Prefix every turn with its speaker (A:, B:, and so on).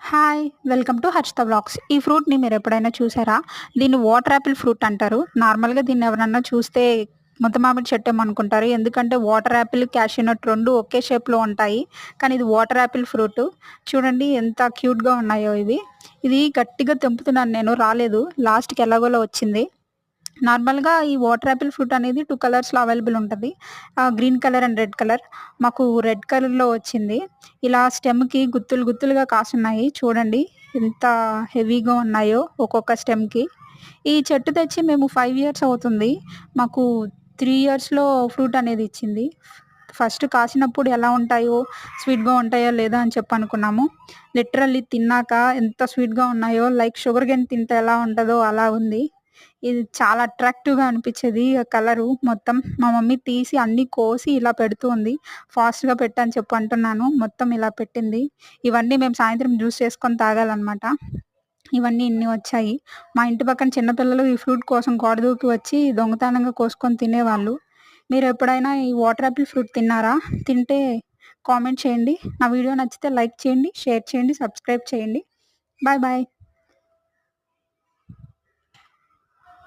A: Hi! Welcome to Harshita vlogs. ఈ ఫ్రూట్‌ని మీరెప్పుడైనా చూసారా? దీన్ని వాటర్ యాపిల్ ఫ్రూట్ అంటారు. నార్మల్‌గా దీన్ని ఎవరన్నా చూస్తే ముద్ద మామిడి చెట్టేమో అనుకుంటారు. ఎందుకంటే వాటర్ యాపిల్, క్యాష్యూ నట్ 2 ఒకే షేప్‌లో ఉంటాయి. కానీ ఇది వాటర్ యాపిల్ ఫ్రూటు. చూడండి ఎంత క్యూట్‌గా ఉన్నాయో ఇవి. ఇది గట్టిగా తెంపుతున్నాను నేను రాలేదు. లాస్ట్‌కి ఎలాగోలా వచ్చింది. నార్మల్‌గా ఈ వాటర్ యాపిల్ ఫ్రూట్ అనేది 2 కలర్స్‌లో అవైలబుల్ ఉంటది. Green colour and red colour. మాకు రెడ్ కలర్‌లో వచ్చింది. ఇలా స్టెమ్‌కి గుత్తులు గుత్తులుగా కాసున్నాయి. చూడండి ఎంత హెవీగా ఉన్నాయో ఒక్కొక్క స్టెమ్‌కి. ఈ చెట్టు తెచ్చి మేము 5 ఇయర్స్ అవుతుంది. మాకు 3 ఇయర్స్‌లో ఫ్రూట్ అనేది ఇచ్చింది. ఫస్ట్ కాసినప్పుడు ఎలా ఉంటాయో, స్వీట్‌గా ఉంటాయో లేదా అని చెప్పి అనుకున్నాము. లిటరల్లీ తిన్నాక ఎంత స్వీట్‌గా ఉన్నాయో లైక్ షుగర్ కేన్ తింటే ఎలా ఉంటదో అలా ఉంది. ఇది చాలా అట్రాక్టివ్‌గా అనిపిచ్చేది. ఆ కలరు మొత్తం. మా మమ్మీ తీసి అన్నీ కోసి ఇలా పెడుతూ ఉంది. ఫాస్ట్‌గా పెట్టని చెప్పి అంటున్నాను. మొత్తం ఇలా పెట్టింది. ఇవన్నీ మేము సాయంత్రం జ్యూస్ చేసుకొని తాగాలనమాట. ఇవన్నీ ఇన్ని వచ్చాయి. మా ఇంటి పక్కన చిన్న పిల్లలు ఈ ఫ్రూట్ కోసం గోడ దూకి వచ్చి దొంగతనంగా కోసుకొని తినేవాళ్ళు. మీరెప్పుడైనా ఈ వాటర్ యాపిల్ ఫ్రూట్ తిన్నారా? తింటే కామెంట్ చేయండి. నా వీడియో నచ్చితే లైక్ చేయండి, షేర్ చేయండి, సబ్స్క్రైబ్ చేయండి. Bye bye.